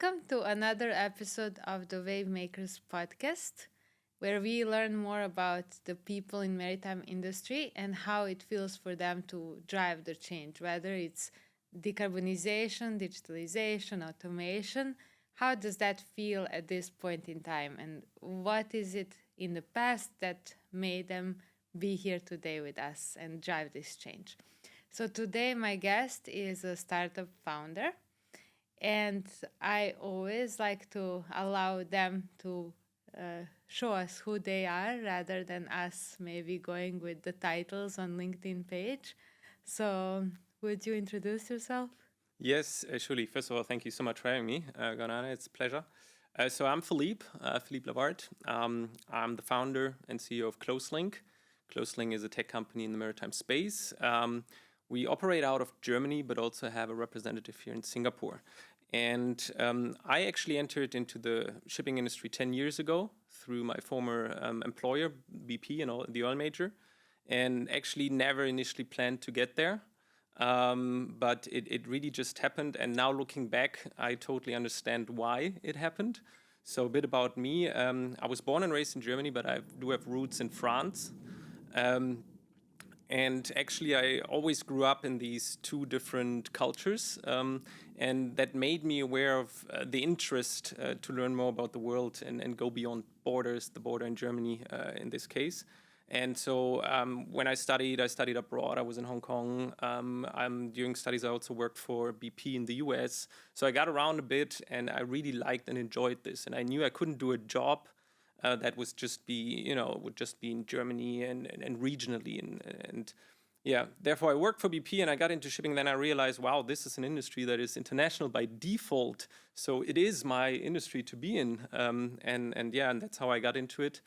Welcome to another episode of the Wavemakers Podcast, where we learn more about the people in maritime industry and how it feels for them to drive the change, whether it's decarbonization, digitalization, automation. How does that feel at this point in time? And what is it in the past that made them be here today with us and drive this change? So today my guest is a startup founder, and I always like to allow them to show us who they are rather than us maybe going with the titles on LinkedIn page. So would you introduce yourself? Yes, surely. First of all, thank you so much for having me, Gordana. It's a pleasure. So I'm Philippe Lavarde. I'm the founder and CEO of Closelink. Closeling is a tech company in the maritime space. We operate out of Germany, but also have a representative here in Singapore. And I actually entered into the shipping industry 10 years ago through my former employer, BP, the oil major, and actually never initially planned to get there. But it really just happened. And now looking back, I totally understand why it happened. So a bit about me. I was born and raised in Germany, but I do have roots in France. And actually, I always grew up in these two different cultures. And that made me aware of the interest to learn more about the world and go beyond borders, the border in Germany in this case. And so when I studied abroad. I was in Hong Kong. During studies, I also worked for BP in the US. So I got around a bit, and I really liked and enjoyed this. And I knew I couldn't do a job that would just be in Germany and regionally. And yeah, therefore I worked for BP and I got into shipping. Then I realized, wow, this is an industry that is international by default. So it is my industry to be in. And that's how I got into it.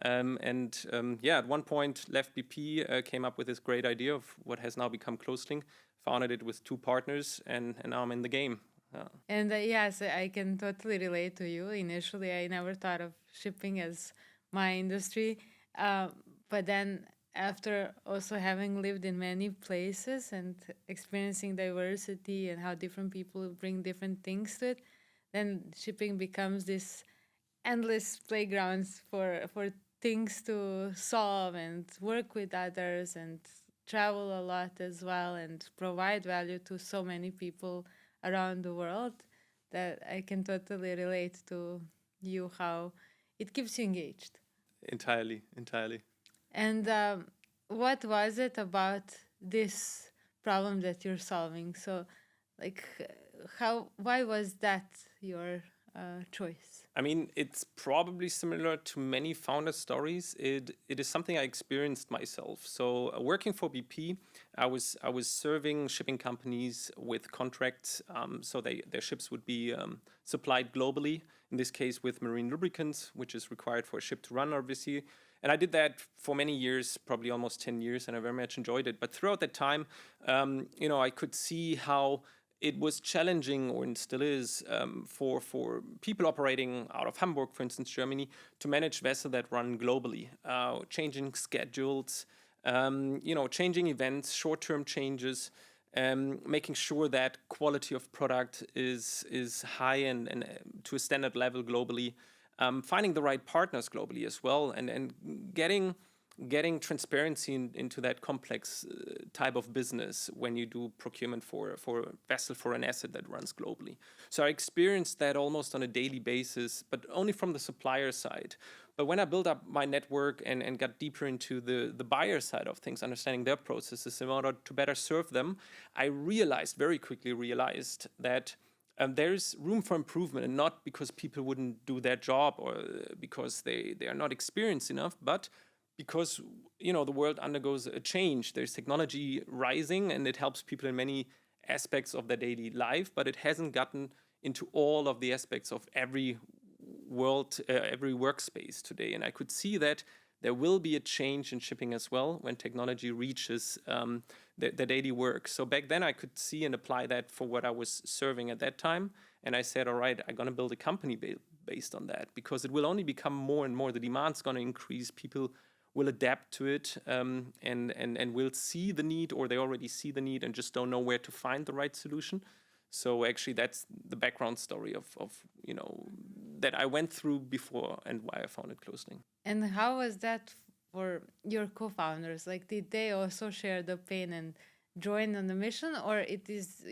At one point left BP, came up with this great idea of what has now become Closeling, founded it with two partners, and now I'm in the game. And yes, I can totally relate to you. Initially, I never thought of shipping as my industry. But then after also having lived in many places and experiencing diversity and how different people bring different things to it, then shipping becomes this endless playgrounds for things to solve and work with others and travel a lot as well and provide value to so many people around the world that I can totally relate to you how it keeps you engaged. Entirely. And what was it about this problem that you're solving? So, why was that your choice? I mean, it's probably similar to many founder stories. It is something I experienced myself. So working for BP, I was serving shipping companies with contracts, so their ships would be supplied globally. In this case, with marine lubricants, which is required for a ship to run, obviously. And I did that for many years, probably almost 10 years, and I very much enjoyed it. But throughout that time, I could see how it was challenging, or it still is, for people operating out of Hamburg, for instance, Germany, to manage vessels that run globally, changing schedules, changing events, short-term changes, making sure that quality of product is high and to a standard level globally, finding the right partners globally as well, and getting transparency into that complex type of business when you do procurement for a vessel, for an asset that runs globally. So I experienced that almost on a daily basis, but only from the supplier side. But when I built up my network and got deeper into the buyer side of things, understanding their processes in order to better serve them, I very quickly realized that there's room for improvement, and not because people wouldn't do their job or because they are not experienced enough, but because the world undergoes a change. There's technology rising, and it helps people in many aspects of their daily life, but it hasn't gotten into all of the aspects of every workspace today. And I could see that there will be a change in shipping as well when technology reaches the daily work. So back then I could see and apply that for what I was serving at that time. And I said, all right, I'm going to build a company based on that, because it will only become more and more. The demand's going to increase. People will adapt to it and will see the need, or they already see the need and just don't know where to find the right solution. So actually, that's the background story of that I went through before and why I founded Closeling. And how was that for your co-founders? Like, did they also share the pain and join on the mission, or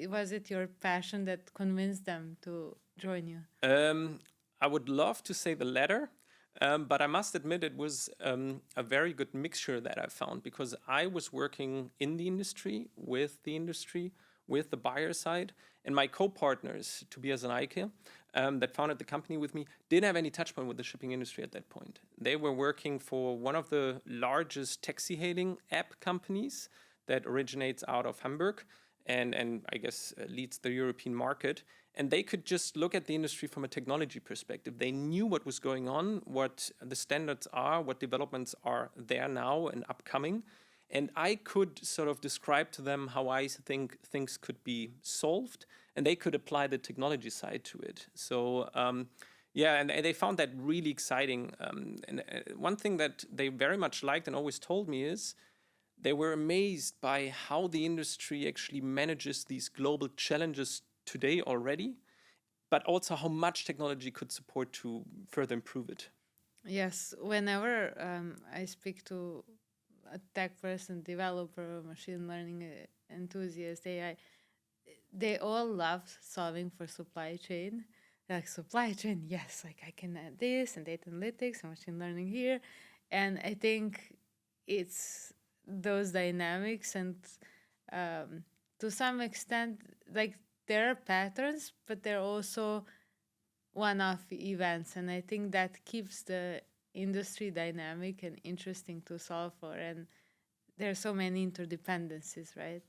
was it your passion that convinced them to join you? I would love to say the latter, but I must admit it was a very good mixture that I found, because I was working in the industry, with the buyer side, and my co-partners, Tobias and Eike, that founded the company with me, didn't have any touch point with the shipping industry at that point. They were working for one of the largest taxi hailing app companies that originates out of Hamburg and I guess leads the European market. And they could just look at the industry from a technology perspective. They knew what was going on, what the standards are, what developments are there now and upcoming. And I could sort of describe to them how I think things could be solved, and they could apply the technology side to it. So, yeah, and they found that really exciting. And one thing that they very much liked and always told me is they were amazed by how the industry actually manages these global challenges today already, but also how much technology could support to further improve it. Yes, whenever I speak to a tech person, developer, machine learning enthusiast, AI, they all love solving for supply chain. Like, supply chain, yes, like I can add this and data analytics and machine learning here. And I think it's those dynamics and to some extent, like, there are patterns, but there are also one-off events, and I think that keeps the industry dynamic and interesting to solve for. And there are so many interdependencies, right?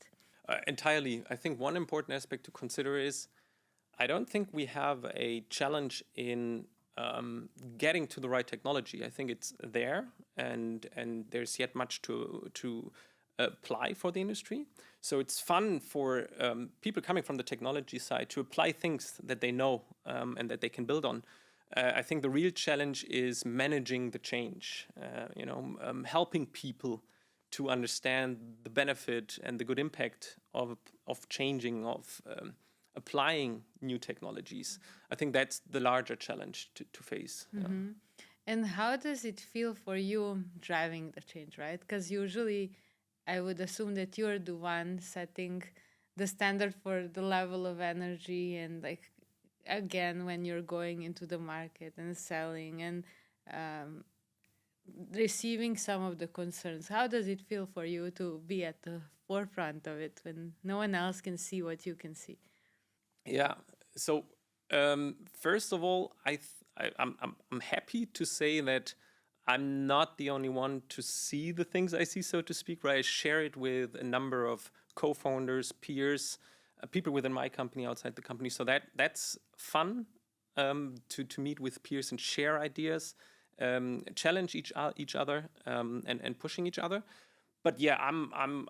Entirely. I think one important aspect to consider is I don't think we have a challenge in getting to the right technology. I think it's there, and there's yet much to apply for the industry. So it's fun for people coming from the technology side to apply things that they know and that they can build on. I think the real challenge is managing the change, helping people to understand the benefit and the good impact of changing, of applying new technologies. I think that's the larger challenge to face. Mm-hmm. And how does it feel for you driving the change, right? Because usually I would assume that you're the one setting the standard for the level of energy, and, like, again, when you're going into the market and selling and receiving some of the concerns, how does it feel for you to be at the forefront of it when no one else can see what you can see? Yeah. So first of all, I'm happy to say that I'm not the only one to see the things I see, so to speak. Right, I share it with a number of co-founders, peers, people within my company, outside the company. So that's fun to meet with peers and share ideas, challenge each other, and pushing each other. But yeah,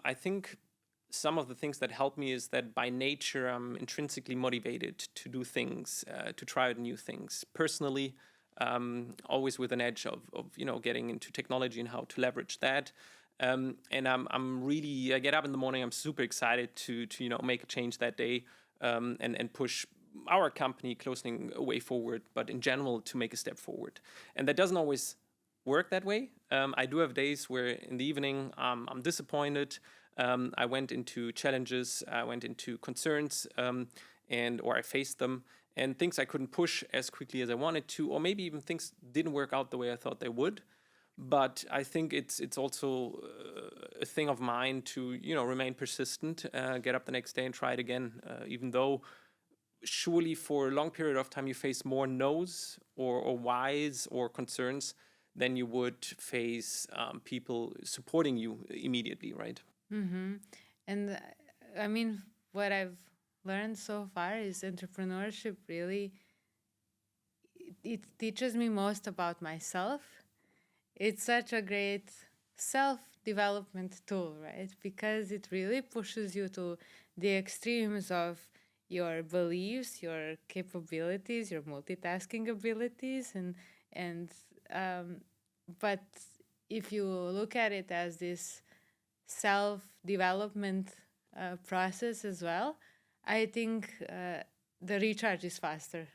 I think some of the things that help me is that by nature I'm intrinsically motivated to do things, to try out new things. Personally, always with an edge of getting into technology and how to leverage that. And I get up in the morning, I'm super excited to make a change that day, and push our company Closeling way forward, but in general to make a step forward. And that doesn't always work that way. I do have days where in the evening I'm disappointed. I went into challenges, I went into concerns, or I faced them, and things I couldn't push as quickly as I wanted to, or maybe even things didn't work out the way I thought they would. But I think it's also a thing of mine to remain persistent, get up the next day and try it again, even though surely for a long period of time you face more no's or whys or concerns than you would face people supporting you immediately, right? Mm-hmm. And I mean, what I've learned so far is entrepreneurship really, it teaches me most about myself. It's such a great self-development tool, right? Because it really pushes you to the extremes of your beliefs, your capabilities, your multitasking abilities, and but if you look at it as this self-development process as well, I think the recharge is faster.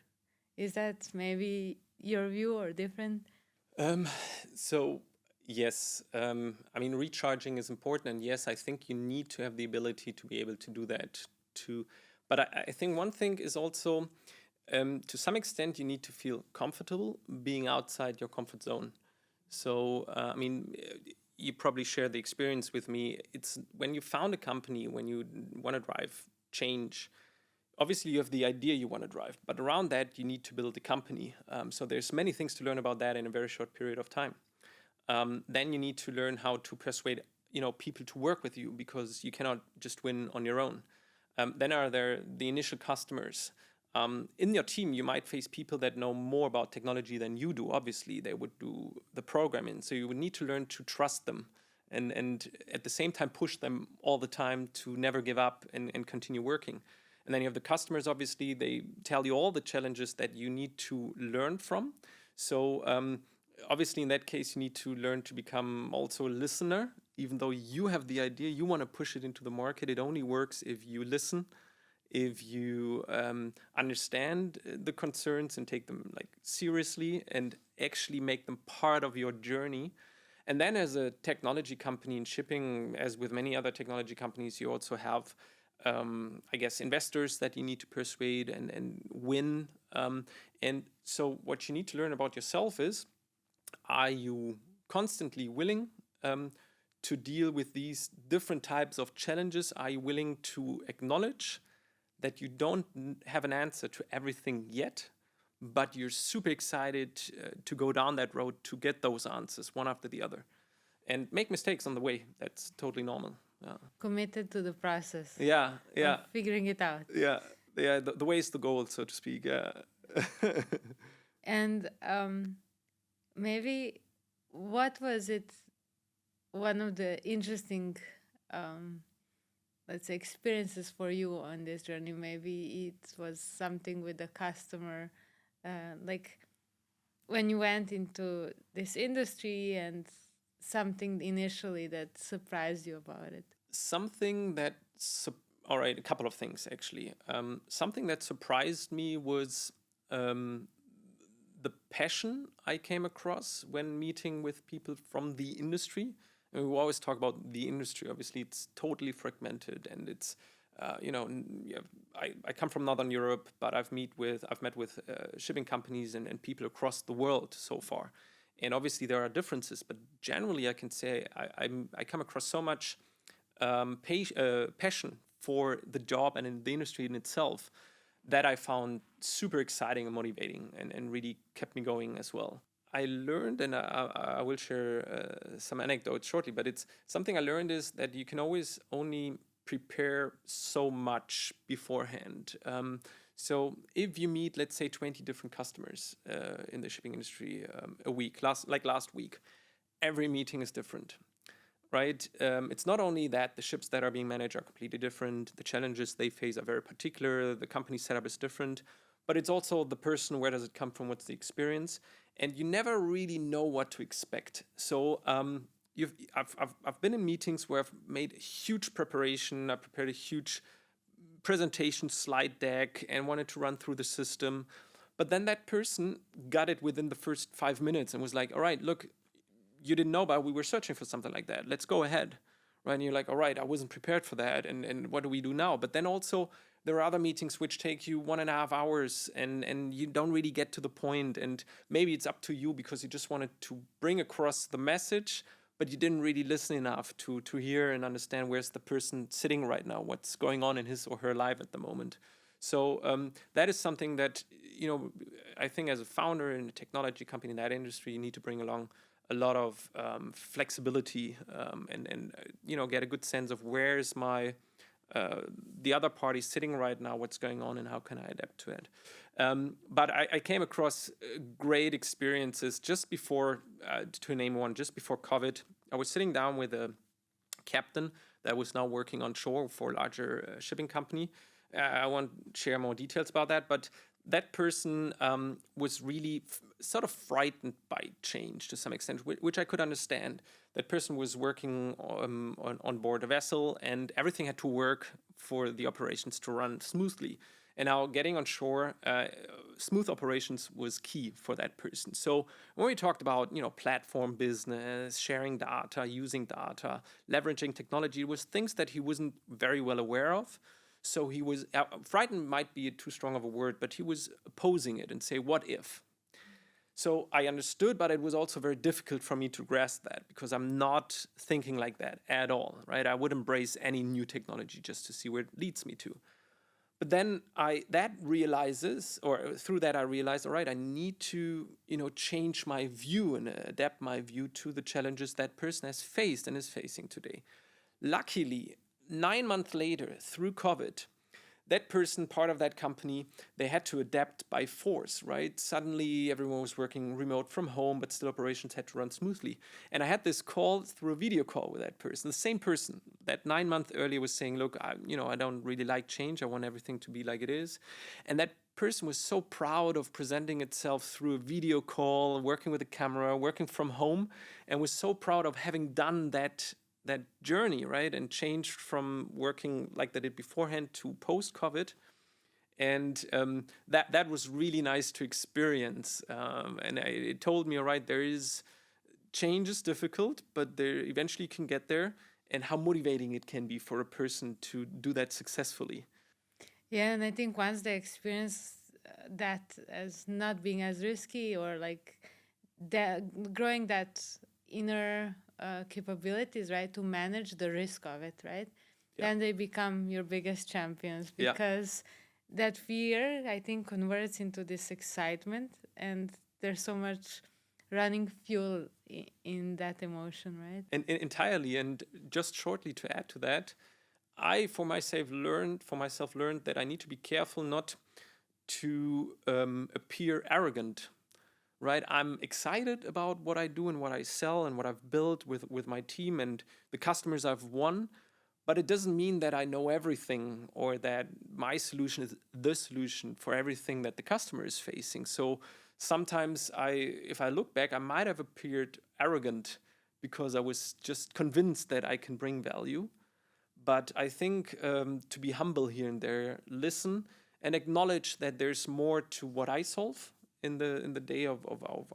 Is that maybe your view or different? Um, so yes, I mean recharging is important, and yes, I think you need to have the ability to be able to do that too. But I think one thing is also, to some extent, you need to feel comfortable being outside your comfort zone. So I mean, you probably share the experience with me. It's when you found a company, when you want to drive change, obviously you have the idea you want to drive, but around that you need to build a company. So there's many things to learn about that in a very short period of time. Then you need to learn how to persuade people to work with you, because you cannot just win on your own. Then are there the initial customers. In your team, you might face people that know more about technology than you do. Obviously, they would do the programming, so you would need to learn to trust them, and at the same time push them all the time to never give up and continue working. And then you have the customers, obviously, they tell you all the challenges that you need to learn from. So obviously, in that case, you need to learn to become also a listener. Even though you have the idea, you want to push it into the market, it only works if you listen, if you understand the concerns and take them like seriously and actually make them part of your journey. And then as a technology company in shipping, as with many other technology companies, you also have I guess investors that you need to persuade and win. And so what you need to learn about yourself is, are you constantly willing to deal with these different types of challenges? Are you willing to acknowledge that you don't have an answer to everything yet, but you're super excited to go down that road to get those answers one after the other, and make mistakes on the way? That's totally normal. Yeah. Committed to the process. Yeah. Of figuring it out. Yeah. The way is the goal, so to speak. Yeah. And maybe what was it? One of the interesting, let's say, experiences for you on this journey. Maybe it was something with the customer, like when you went into this industry, and something initially that surprised you about it. Something that, all right, a couple of things actually. Something that surprised me was the passion I came across when meeting with people from the industry. And we always talk about the industry. Obviously, it's totally fragmented, and it's I come from Northern Europe, but I've met with shipping companies and people across the world so far. And obviously there are differences, but generally I can say I come across so much passion for the job and in the industry in itself that I found super exciting and motivating, and really kept me going as well. I learned, and I will share some anecdotes shortly, but it's something I learned is that you can always only prepare so much beforehand. So if you meet, let's say, 20 different customers in the shipping industry a week, last week, every meeting is different, right? It's not only that the ships that are being managed are completely different, the challenges they face are very particular, the company setup is different, but it's also the person, where does it come from, what's the experience, and you never really know what to expect. So I've been in meetings where I've made a huge preparation, I prepared a huge presentation slide deck and wanted to run through the system. But then that person got it within the first 5 minutes and was like, all right, look, you didn't know about, we were searching for something like that. Let's go ahead. Right? And you're like, all right, I wasn't prepared for that. And what do we do now? But then also there are other meetings which take you 1.5 hours and you don't really get to the point. And maybe it's up to you because you just wanted to bring across the message, but you didn't really listen enough to hear and understand where's the person sitting right now, what's going on in his or her life at the moment. So that is something that, I think as a founder in a technology company in that industry, you need to bring along a lot of flexibility and get a good sense of where's the other party sitting right now, what's going on, and how can I adapt to it. But I came across great experiences just before, to name one, just before COVID. I was sitting down with a captain that was now working on shore for a larger shipping company. I won't share more details about that, but that person was really sort of frightened by change to some extent, which I could understand. That person was working on board a vessel, and everything had to work for the operations to run smoothly. And now getting on shore, smooth operations was key for that person. So when we talked about, platform business, sharing data, using data, leveraging technology, it was things that he wasn't very well aware of. So he was frightened, might be too strong of a word, but he was opposing it and say, what if? So I understood, but it was also very difficult for me to grasp that because I'm not thinking like that at all, right? I would embrace any new technology just to see where it leads me to. But then through that I realized, all right, I need to, change my view and adapt my view to the challenges that person has faced and is facing today. Luckily, 9 months later, through COVID, that person, part of that company, they had to adapt by force, right? Suddenly everyone was working remote from home, but still operations had to run smoothly. And I had this call through a video call with that person, the same person that 9 months earlier was saying, look, I don't really like change. I want everything to be like it is. And that person was so proud of presenting itself through a video call, working with a camera, working from home, and was so proud of having done that journey, right? And changed from working like they did beforehand to post-COVID. And that was really nice to experience. It told me, all right, change is difficult, but there eventually you can get there, and how motivating it can be for a person to do that successfully. Yeah, and I think once they experience that as not being as risky, or like growing that inner capabilities, right, to manage the risk of it, right? Yeah. Then they become your biggest champions because that fear, I think, converts into this excitement, and there's so much running fuel in that emotion, right? And entirely. And just shortly to add to that, I for myself learned that I need to be careful not to appear arrogant. Right, I'm excited about what I do and what I sell and what I've built with my team and the customers I've won, but it doesn't mean that I know everything or that my solution is the solution for everything that the customer is facing. So sometimes if I look back, I might have appeared arrogant because I was just convinced that I can bring value. But I think to be humble here and there, listen and acknowledge that there's more to what I solve in the day of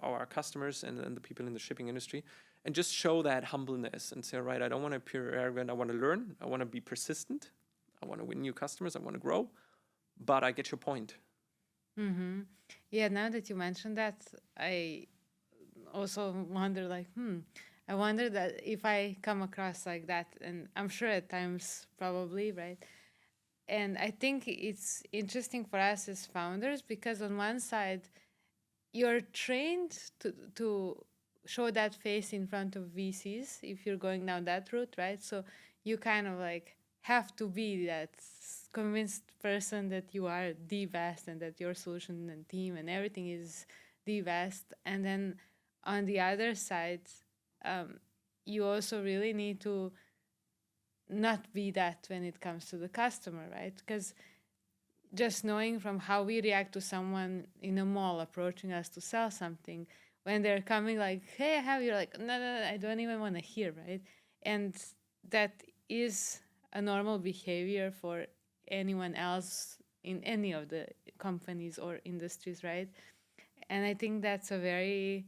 our customers and the people in the shipping industry, and just show that humbleness and say, all right, I don't want to appear arrogant. I want to learn. I want to be persistent. I want to win new customers. I want to grow. But I get your point. Mm-hmm. Yeah, now that you mentioned that, I also wonder, I wonder that if I come across like that, and I'm sure at times probably, right? And I think it's interesting for us as founders because on one side, you're trained to show that face in front of VCs if you're going down that route, right? So you kind of like have to be that convinced person that you are the best and that your solution and team and everything is the best. And then on the other side, you also really need to not be that when it comes to the customer, right? Because just knowing from how we react to someone in a mall approaching us to sell something, when they're coming like, hey, I have, you're like, no, I don't even want to hear, right? And that is a normal behavior for anyone else in any of the companies or industries, right? And I think that's a very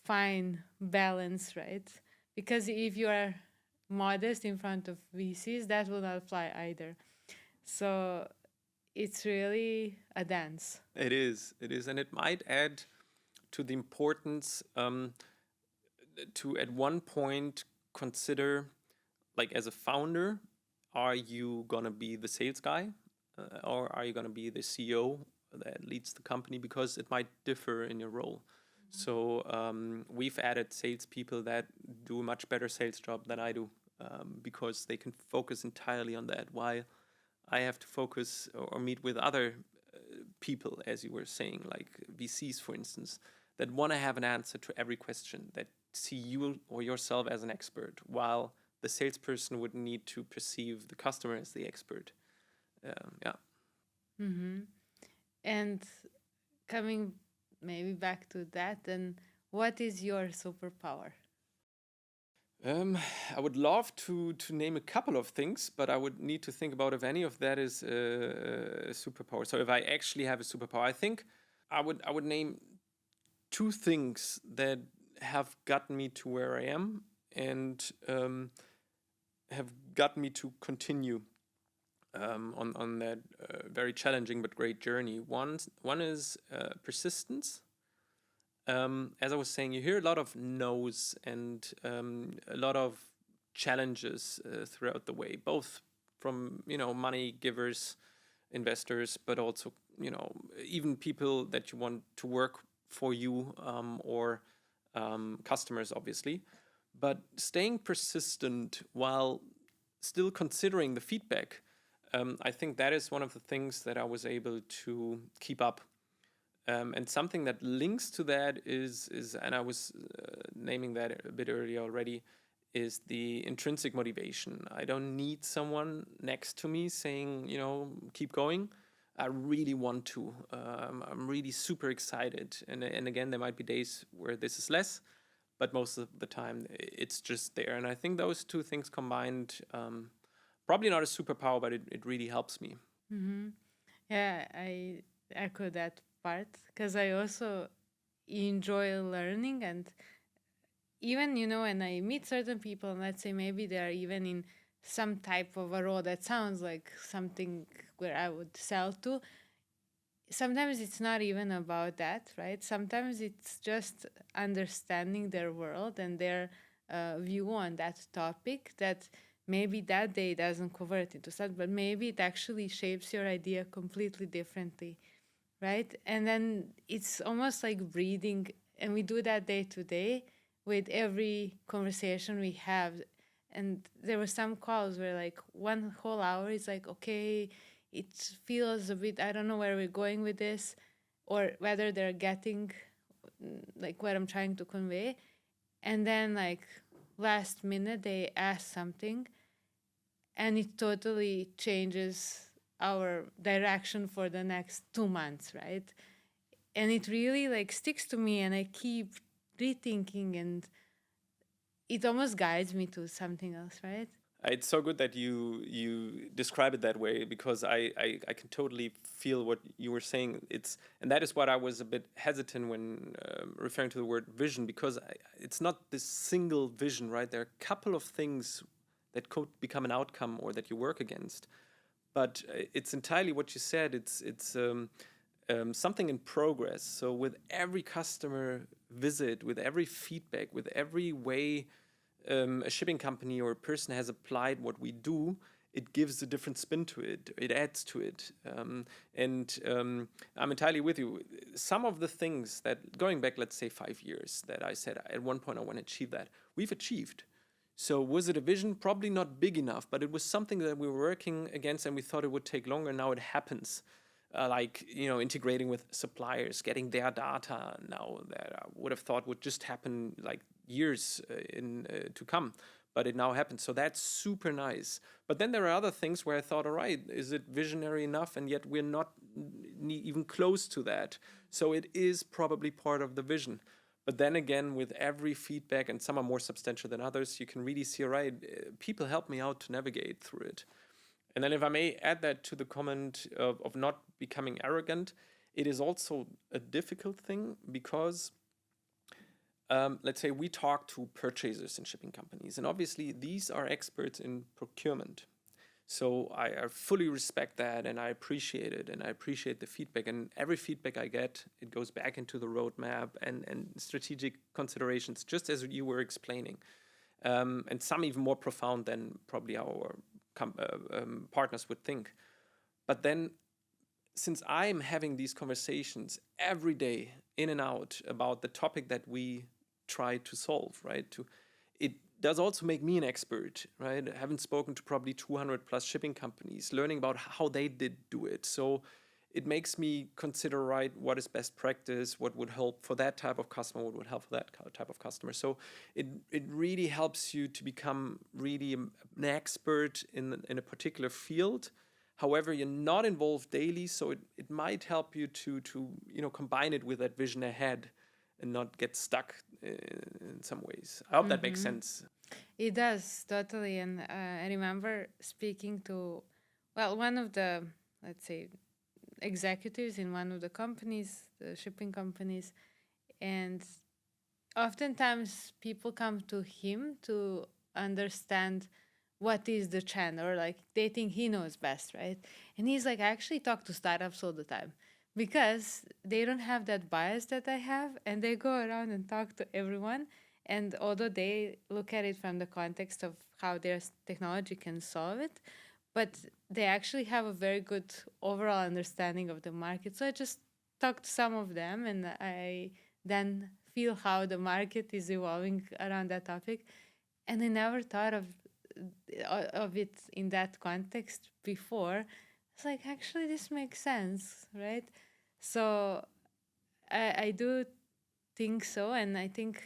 fine balance, right? Because if you are modest in front of VCs, that will not fly either. So it's really a dance. It is, and it might add to the importance to at one point consider, like as a founder, are you gonna be the sales guy or are you gonna be the CEO that leads the company? Because it might differ in your role. So we've added salespeople that do a much better sales job than I do because they can focus entirely on that, while I have to focus or meet with other people, as you were saying, like VCs, for instance, that want to have an answer to every question, that see you or yourself as an expert, while the salesperson would need to perceive the customer as the expert. Yeah. Mm-hmm. And coming maybe back to that, then what is your superpower? I would love to name a couple of things, but I would need to think about if any of that is a superpower. So if I actually have a superpower, I think I would name two things that have gotten me to where I am and have gotten me to continue on that very challenging but great journey. One is persistence. As I was saying, you hear a lot of no's and a lot of challenges throughout the way, both from money givers, investors, but also even people that you want to work for you or customers, obviously. But staying persistent while still considering the feedback, I think that is one of the things that I was able to keep up. And something that links to that is and I was naming that a bit earlier already, is the intrinsic motivation. I don't need someone next to me saying, keep going. I really want to. I'm really super excited. And again, there might be days where this is less, but most of the time it's just there. And I think those two things combined, probably not a superpower, but it really helps me. Mm-hmm. Yeah, I echo that part because I also enjoy learning. And even, when I meet certain people, and let's say maybe they're even in some type of a role that sounds like something where I would sell to, sometimes it's not even about that, right? Sometimes it's just understanding their world and their view on that topic that maybe that day doesn't convert into something, but maybe it actually shapes your idea completely differently, right? And then it's almost like breathing, and we do that day to day with every conversation we have. And there were some calls where like one whole hour is like, okay, it feels a bit, I don't know where we're going with this, or whether they're getting like what I'm trying to convey. And then like last minute they ask something, and it totally changes our direction for the next 2 months, right? And it really like sticks to me, and I keep rethinking, and it almost guides me to something else, right? It's so good that you describe it that way, because I can totally feel what you were saying. And that is what I was a bit hesitant when referring to the word vision, because it's not this single vision, right? There are a couple of things that could become an outcome or that you work against, but it's entirely what you said. It's something in progress. So with every customer visit, with every feedback, with every way a shipping company or a person has applied what we do, it gives a different spin to it. It adds to it. I'm entirely with you. Some of the things that, going back, let's say 5 years, that I said at one point I want to achieve that, we've achieved. So was it a vision? Probably not big enough, but it was something that we were working against, and we thought it would take longer. Now it happens. Like integrating with suppliers, getting their data now, that I would have thought would just happen like years to come, but it now happens. So that's super nice. But then there are other things where I thought, all right, is it visionary enough? And yet we're not even close to that. So it is probably part of the vision. But then again, with every feedback, and some are more substantial than others, you can really see, all right, people help me out to navigate through it. And then if I may add that to the comment of not becoming arrogant, it is also a difficult thing because, let's say we talk to purchasers in shipping companies, and obviously these are experts in procurement. So I fully respect that, and I appreciate it, and I appreciate the feedback. And every feedback I get, it goes back into the roadmap and strategic considerations, just as you were explaining. And some even more profound than probably our partners would think. But then, since I'm having these conversations every day in and out about the topic that we try to solve, right? It does also make me an expert, right? I haven't spoken to probably 200 plus shipping companies, learning about how they did do it. So it makes me consider, right, what is best practice, what would help for that type of customer, what would help for that type of customer. So it really helps you to become really an expert in a particular field. However, you're not involved daily, so it might help you to combine it with that vision ahead and not get stuck in some ways. I hope that makes sense. It does, totally. And I remember speaking to, well, one of the, let's say, executives in one of the companies, the shipping companies, and oftentimes people come to him to understand what is the trend, or like they think he knows best, right? And he's like, I actually talk to startups all the time because they don't have that bias that I have, and they go around and talk to everyone. And although they look at it from the context of how their technology can solve it, but they actually have a very good overall understanding of the market. So I just talk to some of them, and I then feel how the market is evolving around that topic. And I never thought of it in that context before. It's like, actually, this makes sense, right? So I do think so, and I think,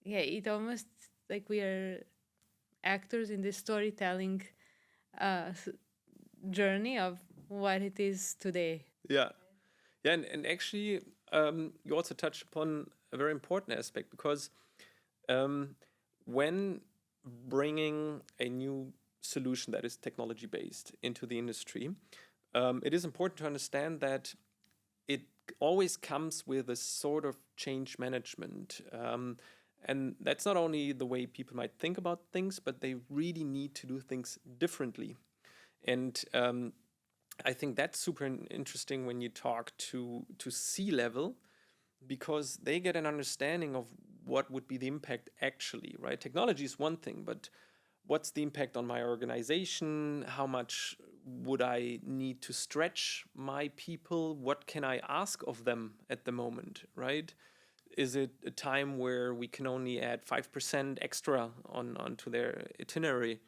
yeah, it almost like we are actors in this storytelling journey of what it is today. Yeah. Yeah, and actually, you also touched upon a very important aspect, because when bringing a new solution that is technology based into the industry, it is important to understand that it always comes with a sort of change management. And that's not only the way people might think about things, but they really need to do things differently. And I think that's super interesting when you talk to C-level, because they get an understanding of what would be the impact actually, right? Technology is one thing, but what's the impact on my organization? How much would I need to stretch my people? What can I ask of them at the moment, right? Is it a time where we can only add 5% extra onto their itinerary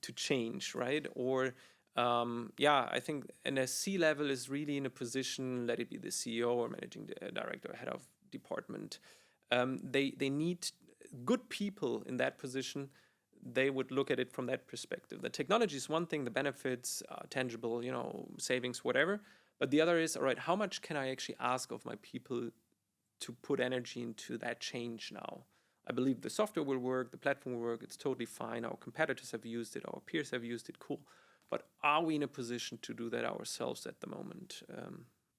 to change, right? Or I think an SC level is really in a position, let it be the CEO or managing director, head of department. They need good people in that position. They would look at it from that perspective. The technology is one thing, the benefits, tangible, savings, whatever. But the other is, all right, how much can I actually ask of my people to put energy into that change now? I believe the software will work, the platform will work, it's totally fine. Our competitors have used it, our peers have used it, cool. But are we in a position to do that ourselves at the moment?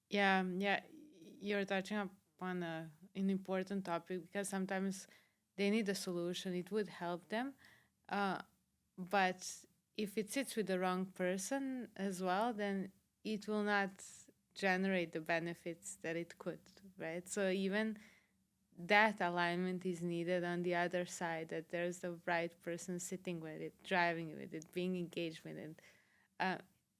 Yeah, you're touching upon an important topic, because sometimes they need a solution. It would help them. But if it sits with the wrong person as well, then it will not generate the benefits that it could, right? So even that alignment is needed on the other side, that there's the right person sitting with it, driving with it, being engaged with it.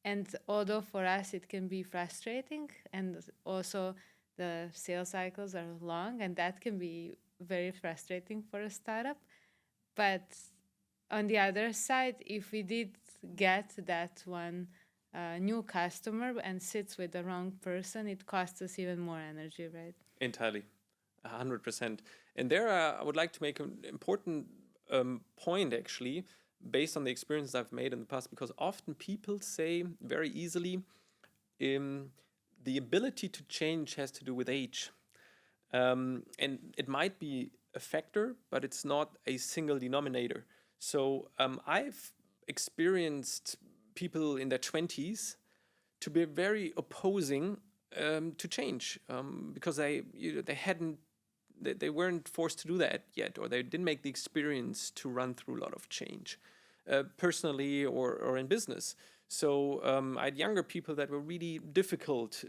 And although for us it can be frustrating, and also the sales cycles are long, and that can be very frustrating for a startup. But on the other side, if we did get that one new customer and sits with the wrong person, it costs us even more energy, right? Entirely, 100%. And there I would like to make an important point, actually, based on the experiences I've made in the past, because often people say very easily, the ability to change has to do with age. And it might be a factor, but it's not a single denominator. So I've experienced people in their 20s to be very opposing to change, because they weren't forced to do that yet, or they didn't make the experience to run through a lot of change, personally or in business. So I had younger people that were really difficult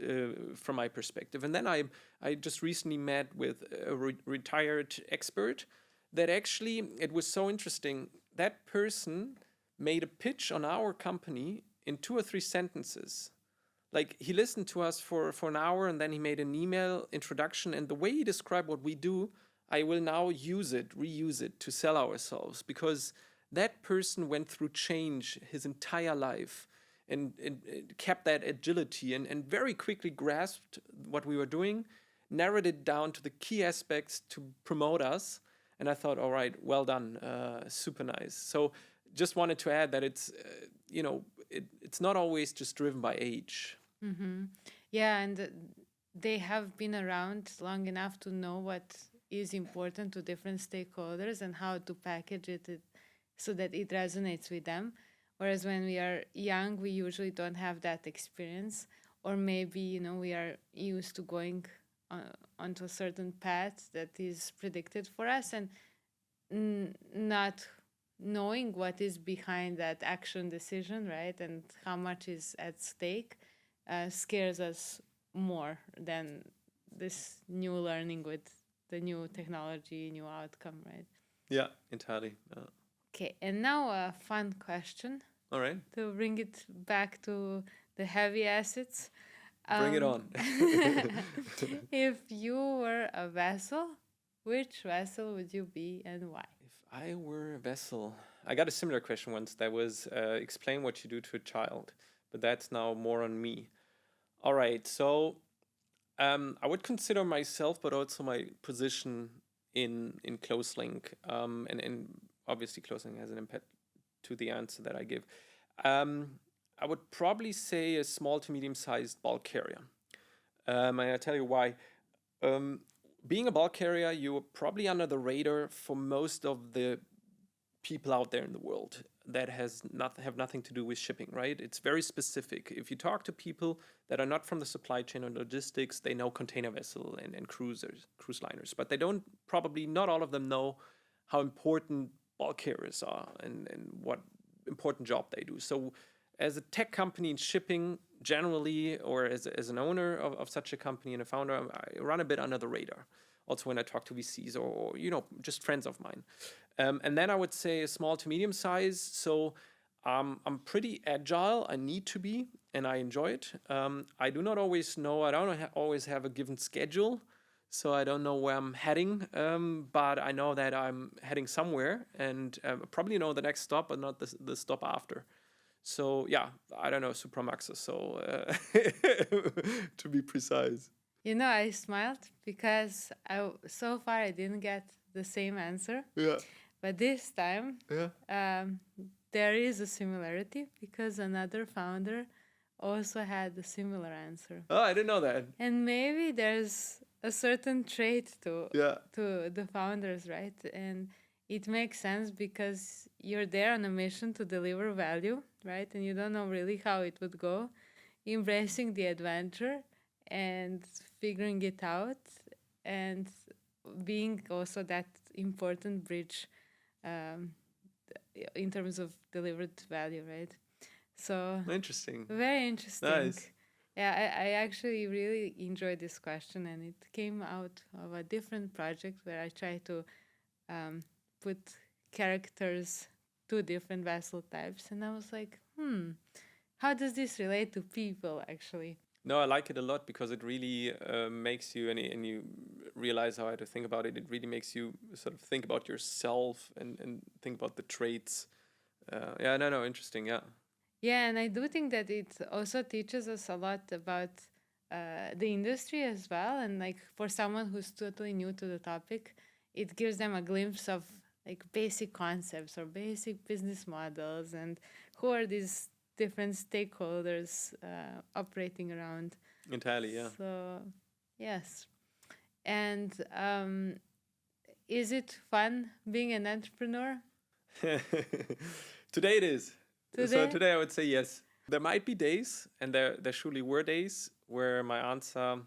from my perspective. And then I just recently met with a retired expert that actually, it was so interesting. That person made a pitch on our company in 2 or 3 sentences. Like, he listened to us for an hour, and then he made an email introduction. And the way he described what we do, I will now reuse it to sell ourselves, because that person went through change his entire life and kept that agility and very quickly grasped what we were doing, narrowed it down to the key aspects to promote us. And I thought, all right, well done, super nice. So just wanted to add that it's, it's not always just driven by age. Yeah, and they have been around long enough to know what is important to different stakeholders and how to package it so that it resonates with them. Whereas when we are young, we usually don't have that experience, or maybe we are used to going onto a certain path that is predicted for us, and not knowing what is behind that action decision, right, and how much is at stake, scares us more than this new learning with the new technology, new outcome, right? Yeah, entirely. Okay, and now a fun question. All right. To bring it back to the heavy assets. Bring it on. If you were a vessel, which vessel would you be and why? If I were a vessel, I got a similar question once that was explain what you do to a child, but that's now more on me. All right, so I would consider myself, but also my position in Closelink, and obviously Closelink has an impact to the answer that I give. I would probably say a small to medium-sized bulk carrier. And I'll tell you why. Being a bulk carrier, you're probably under the radar for most of the people out there in the world that have nothing to do with shipping, right? It's very specific. If you talk to people that are not from the supply chain or logistics, they know container vessel and cruise liners, but they don't, probably not all of them know how important bulk carriers are and what important job they do. So as a tech company in shipping generally, or as an owner of such a company and a founder, I run a bit under the radar. Also when I talk to VCs or just friends of mine. And then I would say a small to medium size. So I'm pretty agile. I need to be, and I enjoy it. I do not always know, I don't always have a given schedule. So I don't know where I'm heading, but I know that I'm heading somewhere, and probably know the next stop, but not the stop after. So yeah, I don't know, Supramaxa, so to be precise. I smiled because so far I didn't get the same answer. Yeah. But this time, Yeah. there is a similarity because another founder also had a similar answer. Oh, I didn't know that. And maybe there's a certain trait to the founders, right? And it makes sense because you're there on a mission to deliver value, right? And you don't know really how it would go. Embracing the adventure and figuring it out, and being also that important bridge in terms of delivered value, right? So interesting. Very interesting. Nice. Yeah, I actually really enjoyed this question, and it came out of a different project where I tried to put characters to different vessel types, and I was like, how does this relate to people actually? No, I like it a lot because it really makes you, and you realize how I had to think about it. It really makes you sort of think about yourself and think about the traits. Interesting, yeah. Yeah, and I do think that it also teaches us a lot about the industry as well. And like for someone who's totally new to the topic, it gives them a glimpse of like basic concepts or basic business models and who are these different stakeholders operating around. Entirely, yeah. So, yes. And is it fun being an entrepreneur? Today it is. Today? So today I would say yes. There might be days, and there surely were days, where my answer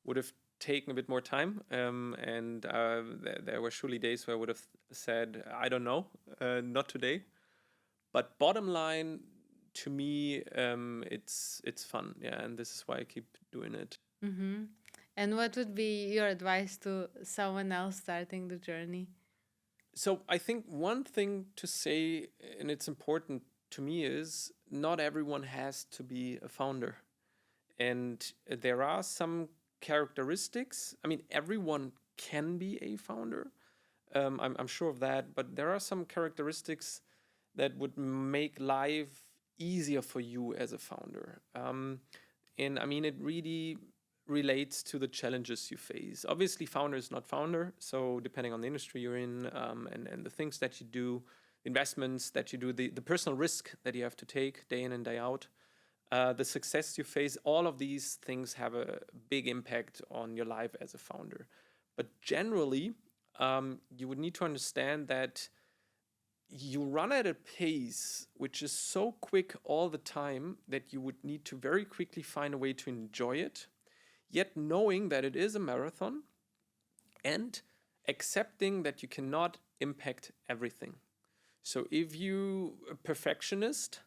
would have taken a bit more time. And there were surely days where I would have said, I don't know, not today. But bottom line, to me, it's fun. Yeah, and this is why I keep doing it. Mm-hmm. And what would be your advice to someone else starting the journey? So I think one thing to say, and it's important to me, is not everyone has to be a founder. And there are some characteristics. I mean, everyone can be a founder. I'm sure of that. But there are some characteristics that would make life easier for you as a founder. And I mean, it really relates to the challenges you face. Obviously, founder is not founder. So depending on the industry you're in and the things that you do, investments that you do, the personal risk that you have to take day in and day out, the success you face, all of these things have a big impact on your life as a founder. But generally, you would need to understand that you run at a pace which is so quick all the time that you would need to very quickly find a way to enjoy it, yet knowing that it is a marathon and accepting that you cannot impact everything. So if you're a perfectionist,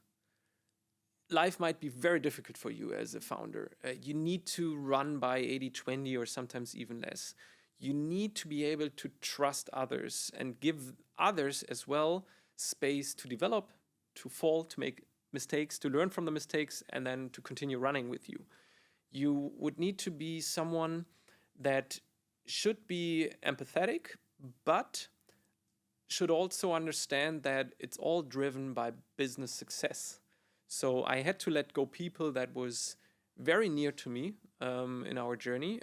life might be very difficult for you as a founder. You need to run by 80-20 or sometimes even less. You need to be able to trust others and give others as well space to develop, to fall, to make mistakes, to learn from the mistakes, and then to continue running with you. You would need to be someone that should be empathetic, but should also understand that it's all driven by business success. So I had to let go people that was very near to me in our journey.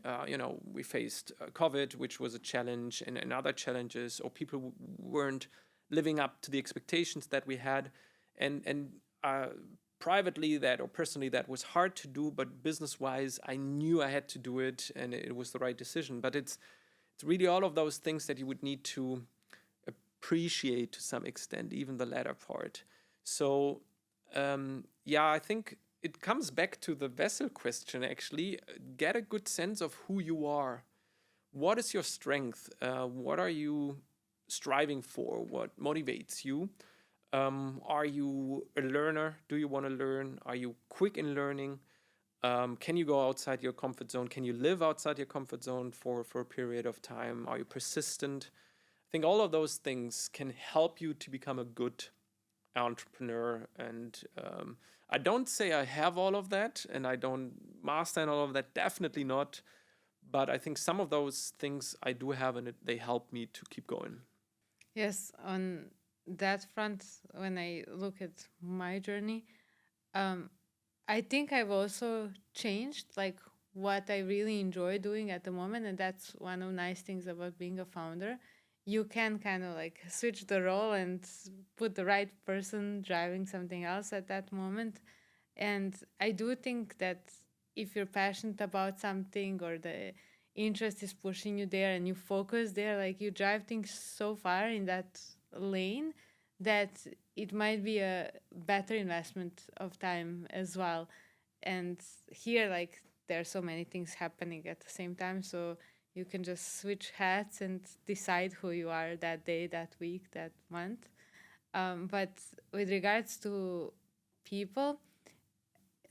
We faced COVID, which was a challenge, and other challenges, or people weren't living up to the expectations that we had. And privately that, or personally, that was hard to do, but business-wise, I knew I had to do it, and it was the right decision. But it's really all of those things that you would need to appreciate to some extent, even the latter part. So, I think it comes back to the vessel question, actually. Get a good sense of who you are. What is your strength? What are you striving for? What motivates you? Are you a learner? Do you want to learn? Are you quick in learning? Can you go outside your comfort zone? Can you live outside your comfort zone for a period of time? Are you persistent? I think all of those things can help you to become a good entrepreneur. And I don't say I have all of that and I don't master all of that, definitely not. But I think some of those things I do have, and they help me to keep going. Yes, on that front, when I look at my journey, I think I've also changed like what I really enjoy doing at the moment. And that's one of the nice things about being a founder. You can kind of like switch the role and put the right person driving something else at that moment. And I do think that if you're passionate about something or the interest is pushing you there and you focus there, like you drive things so far in that lane that it might be a better investment of time as well. And here, like, there are so many things happening at the same time. So you can just switch hats and decide who you are that day, that week, that month. But with regards to people,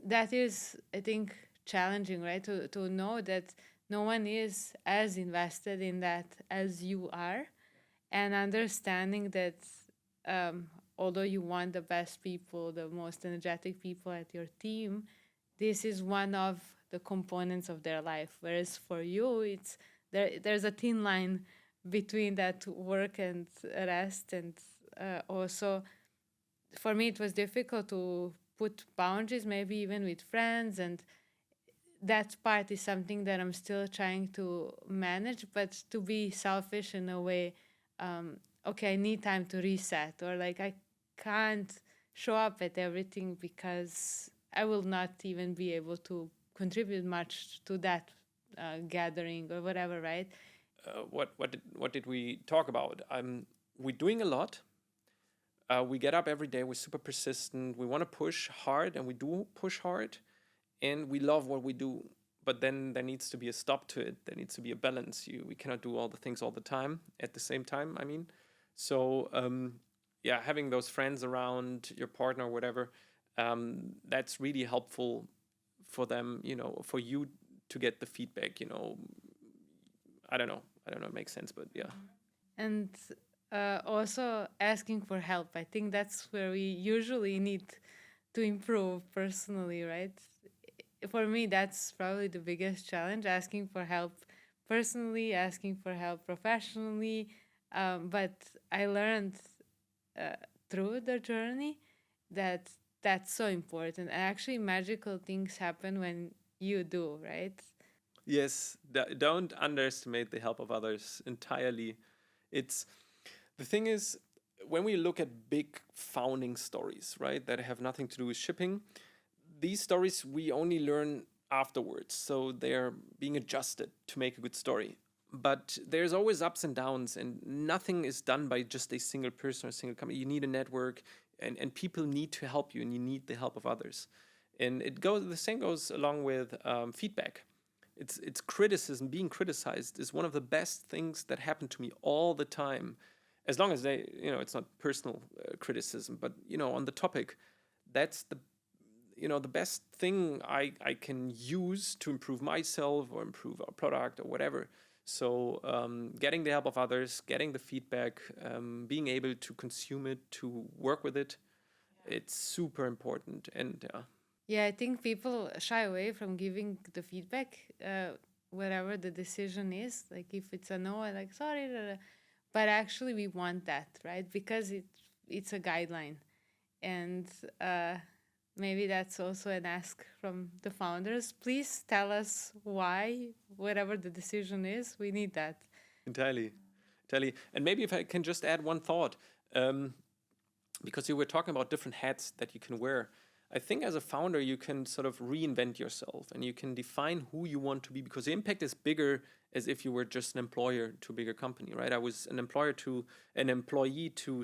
that is, I think, challenging, right? To know that no one is as invested in that as you are, and understanding that although you want the best people, the most energetic people at your team, this is one of the components of their life. Whereas for you, it's there's a thin line between that work and rest. And also, for me, it was difficult to put boundaries, maybe even with friends. And that part is something that I'm still trying to manage, but to be selfish in a way, okay, I need time to reset, or like I can't show up at everything because I will not even be able to contribute much to that gathering or whatever, right? What did we talk about? We're doing a lot. We get up every day. We're super persistent. We want to push hard, and we do push hard, and we love what we do. But then there needs to be a stop to it. There needs to be a balance. We cannot do all the things all the time at the same time. I mean, so having those friends around, your partner, or whatever, that's really helpful for them. For you to get the feedback. I don't know. It makes sense, but yeah. And also asking for help. I think that's where we usually need to improve personally, right? For me, that's probably the biggest challenge, asking for help personally, asking for help professionally. But I learned through the journey that that's so important. And actually, magical things happen when you do, right? Yes, don't underestimate the help of others entirely. The thing is, when we look at big founding stories, right, that have nothing to do with shipping, these stories we only learn afterwards. So they're being adjusted to make a good story. But there's always ups and downs, and nothing is done by just a single person or a single company. You need a network, and people need to help you, and you need the help of others. And the same goes along with feedback. It's criticism. Being criticized is one of the best things that happen to me all the time, as long as it's not personal criticism, but on the topic. That's the best thing I can use to improve myself or improve our product or whatever. So getting the help of others, getting the feedback, being able to consume it, to work with it, it's super important. And Yeah, I think people shy away from giving the feedback, whatever the decision is. Like if it's a no, I'm like, sorry. But actually we want that, right? Because it's a guideline. And maybe that's also an ask from the founders. Please tell us why, whatever the decision is, we need that. Entirely. And maybe if I can just add one thought, because you were talking about different hats that you can wear. I think as a founder, you can sort of reinvent yourself and you can define who you want to be, because the impact is bigger as if you were just an employer to a bigger company, right? I was an employee to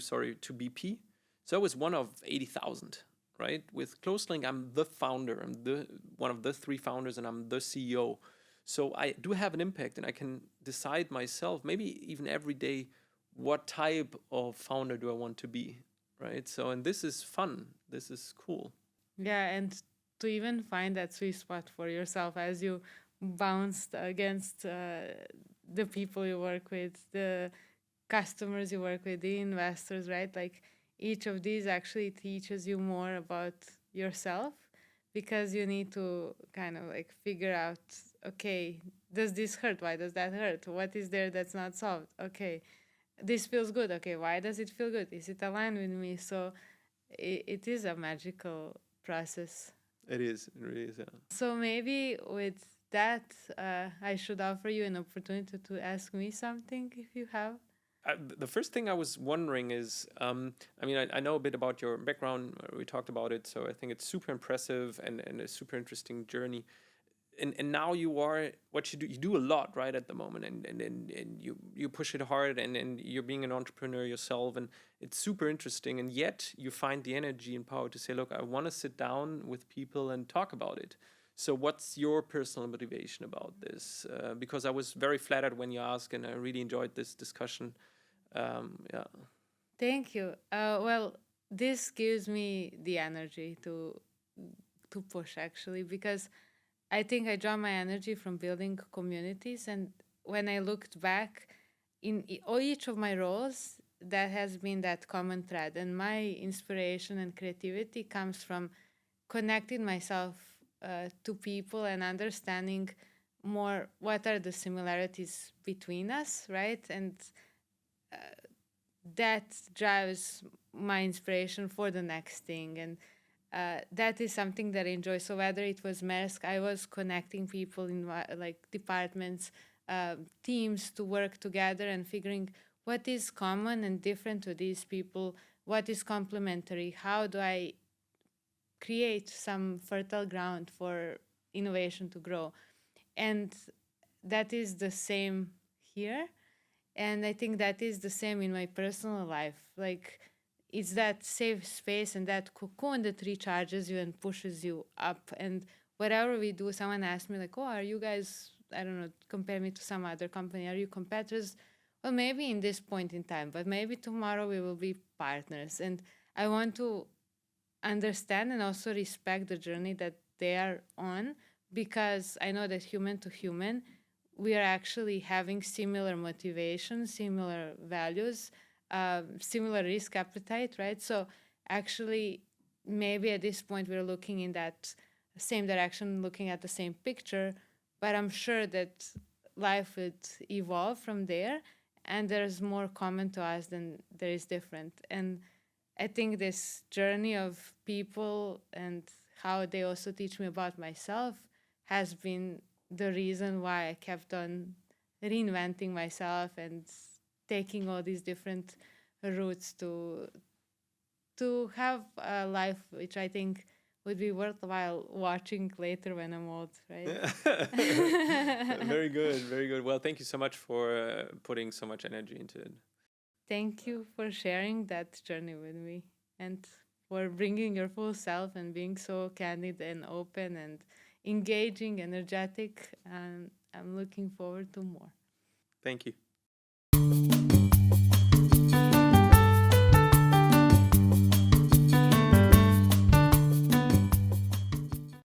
BP. So I was one of 80,000, right? With Closeling, I'm the founder. I'm one of the 3 founders, and I'm the CEO. So I do have an impact, and I can decide myself, maybe even every day, what type of founder do I want to be, right? So, and this is fun. This is cool. Yeah, and to even find that sweet spot for yourself as you bounced against the people you work with, the customers you work with, the investors, right? Like each of these actually teaches you more about yourself, because you need to kind of like figure out, okay, does this hurt? Why does that hurt? What is there that's not solved? Okay, this feels good. Okay, why does it feel good? Is it aligned with me? So it is a magical process. It really is, yeah. So maybe with that, I should offer you an opportunity to ask me something if you have. The first thing I was wondering is, I know a bit about your background. We talked about it, so I think it's super impressive and a super interesting journey. And now you are what you do. You do a lot, right, at the moment, and you push it hard, and you're being an entrepreneur yourself, and it's super interesting. And yet you find the energy and power to say, look, I want to sit down with people and talk about it. So what's your personal motivation about this? Because I was very flattered when you asked, and I really enjoyed this discussion. Yeah. Thank you. Well, this gives me the energy to push, actually, because I think I draw my energy from building communities. And when I looked back in each of my roles, that has been that common thread. And my inspiration and creativity comes from connecting myself to people and understanding more what are the similarities between us, right? And that drives my inspiration for the next thing. And that is something that I enjoy. So whether it was Maersk, I was connecting people in like departments, teams to work together and figuring what is common and different to these people, what is complementary, how do I create some fertile ground for innovation to grow. And that is the same here. And I think that is the same in my personal life. Like, it's that safe space and that cocoon that recharges you and pushes you up. And whatever we do, someone asked me, like, oh, are you guys, I don't know, compare me to some other company. Are you competitors? Well, maybe in this point in time, but maybe tomorrow we will be partners. And I want to understand and also respect the journey that they are on, because I know that human to human, we are actually having similar motivations, similar values, similar risk appetite, right? So actually, maybe at this point we're looking in that same direction, looking at the same picture, but I'm sure that life would evolve from there, and there's more common to us than there is different. And I think this journey of people and how they also teach me about myself has been the reason why I kept on reinventing myself and taking all these different roots to have a life which I think would be worthwhile watching later when I'm old, right? Very good, very good. Well, thank you so much for putting so much energy into it. Thank you for sharing that journey with me and for bringing your full self and being so candid and open and engaging, energetic. And I'm looking forward to more. Thank you.